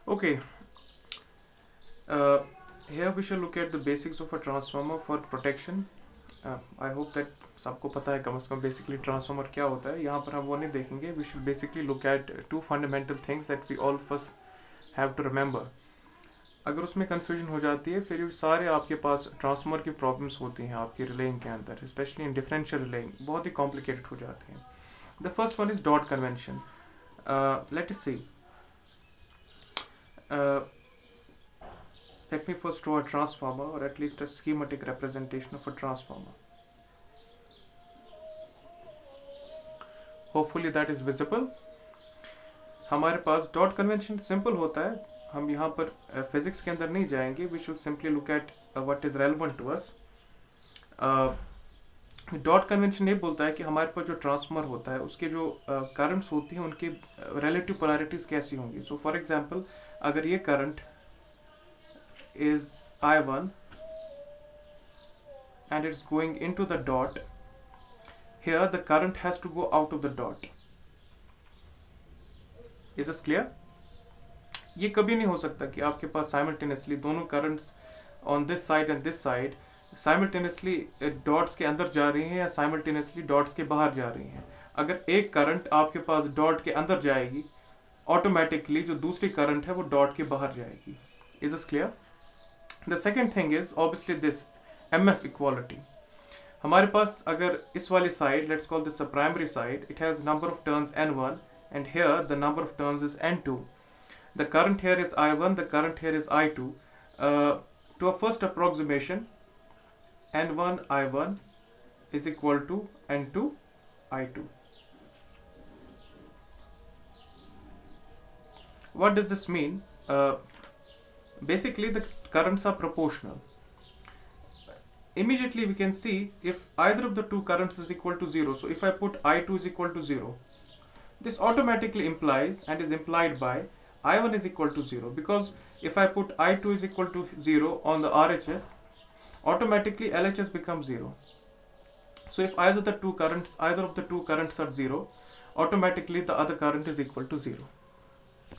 Okay, uh, here we shall look at the basics of a transformer for protection. I hope that सबको पता है कम से कम basically transformer क्या होता है. यहाँ पर हम वो नहीं देखेंगे. We should basically look at two fundamental things that we all of us have to remember. अगर उसमें कंफ्यूजन हो जाती है फिर ये सारे आपके पास ट्रांसफार्मर की प्रॉब्लम्स होती हैं आपकी रिलेइंग के अंदर, स्पेशली इन डिफरेंशियल रिलेइंग बहुत ही कॉम्प्लिकेटेड हो जाते हैं. The first one is dot convention. Let us see. Let me first draw a transformer, or at least a schematic representation of a transformer. Hopefully that is visible. हमारे पास dot convention simple होता है. हम यहाँ पर physics के अंदर नहीं जाएंगे. We should simply look at what is relevant to us. Dot convention ये बोलता है कि हमारे पास जो ट्रांसफार्मर होता है उसके जो करंट्स होती हैं उनकी रिलेटिव पोलैरिटीज कैसी होंगी. सो फॉर एग्जांपल, अगर ये current is I1 and it's going into the dot, here the current has to go out of the dot. Is this clear? ये कभी नहीं हो सकता कि आपके पास साइमल्टेनियसली दोनों currents on this side and this side simultaneously dots के अंदर जा रही हैं या साइमल्टेनियसली डॉट्स के बाहर जा रही हैं. अगर एक करंट आपके पास डॉट के अंदर जाएगी, ऑटोमेटिकली जो दूसरी करंट है वो डॉट के बाहर जाएगी. Is this clear? The second thing is obviously this MF equality. हमारे पास अगर इस वाली side, let's call this a primary side, it has number of turns N1 and here the number of turns is N2. The current here is I1, the current here is I2. To a first approximation, N1 I1 is equal to N2 I2. What does this mean? Basically the currents are proportional. Immediately we can see if either of the two currents is equal to 0. So if I put I2 is equal to 0, this automatically implies and is implied by I1 is equal to 0, because if I put I2 is equal to 0 on the RHS, automatically LHS becomes 0. So if either of the two currents are 0, automatically the other current is equal to 0.